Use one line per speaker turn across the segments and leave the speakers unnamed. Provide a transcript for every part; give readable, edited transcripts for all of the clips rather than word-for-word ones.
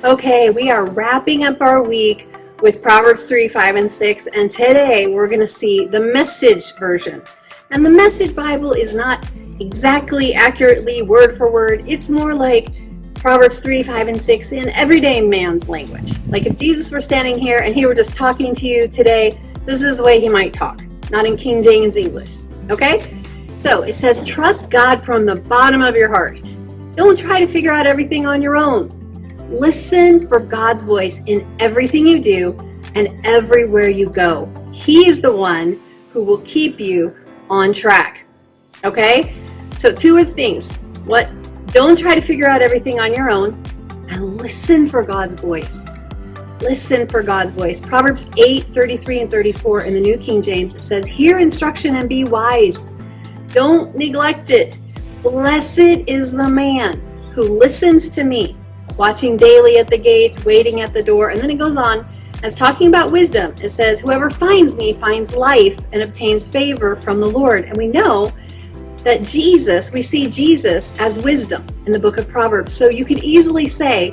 Okay, we are wrapping up our week with Proverbs 3, 5, and 6, and today we're going to see the Message version. And the Message Bible is not exactly accurately word for word. It's more like Proverbs 3, 5, and 6 in everyday man's language. Like if Jesus were standing here and he were just talking to you today, this is the way he might talk, not in King James English. Okay? So it says, trust God from the bottom of your heart. Don't try to figure out everything on your own. Listen for God's voice in everything you do and everywhere you go. He is the one who will keep you on track. Okay? So two of the things. Don't try to figure out everything on your own, and listen for God's voice. Listen for God's voice. Proverbs 8, 33 and 34 in the New King James, it says, hear instruction and be wise. Don't neglect it. Blessed is the man who listens to me, watching daily at the gates, waiting at the door. And then it goes on, as talking about wisdom, it says, whoever finds me finds life and obtains favor from the Lord. And we know that we see Jesus as wisdom in the book of Proverbs. So you could easily say,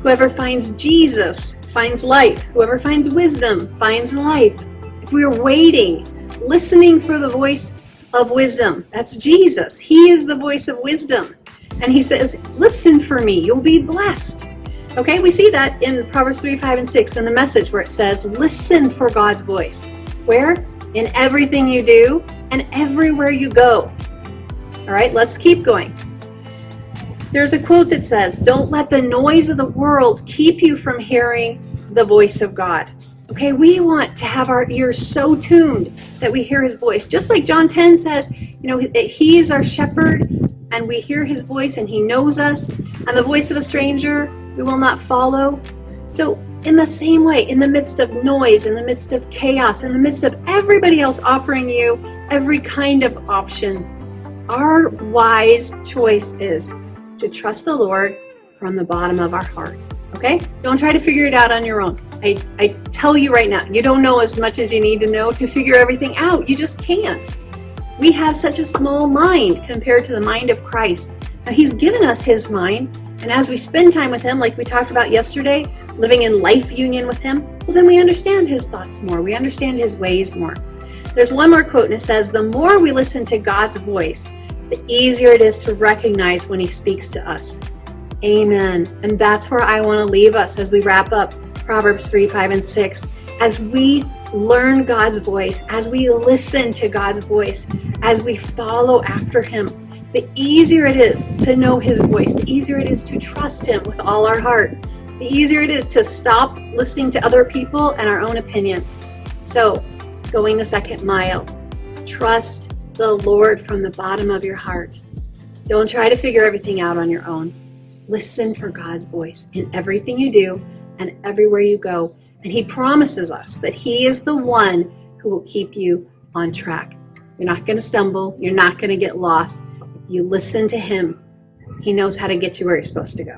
whoever finds Jesus finds life. Whoever finds wisdom finds life. If we are waiting, listening for the voice of wisdom, that's Jesus. He is the voice of wisdom. And he says, listen for me, you'll be blessed. Okay, we see that in Proverbs 3, 5, and 6 in the Message where it says, listen for God's voice. Where? In everything you do and everywhere you go. All right, let's keep going. There's a quote that says, don't let the noise of the world keep you from hearing the voice of God. Okay, we want to have our ears so tuned that we hear his voice. Just like John 10 says, that he is our shepherd and we hear his voice and he knows us, and the voice of a stranger we will not follow. So in the same way, in the midst of noise, in the midst of chaos, in the midst of everybody else offering you every kind of option, our wise choice is to trust the Lord from the bottom of our heart. Okay? Don't try to figure it out on your own. I tell you right now, you don't know as much as you need to know to figure everything out. You just can't. We have such a small mind compared to the mind of Christ. Now, he's given us his mind, and as we spend time with him, like we talked about yesterday, living in life union with him, well, then we understand his thoughts more. We understand his ways more. There's one more quote, and it says, the more we listen to God's voice, the easier it is to recognize when he speaks to us. Amen. And that's where I want to leave us as we wrap up Proverbs 3, 5, and 6. As we learn God's voice, as we listen to God's voice, as we follow after him, the easier it is to know his voice, the easier it is to trust him with all our heart, the easier it is to stop listening to other people and our own opinion. So, going the second mile, trust the Lord from the bottom of your heart. Don't try to figure everything out on your own. Listen for God's voice in everything you do and everywhere you go. And he promises us that he is the one who will keep you on track. You're not going to stumble. You're not going to get lost. If you listen to him, he knows how to get you where you're supposed to go.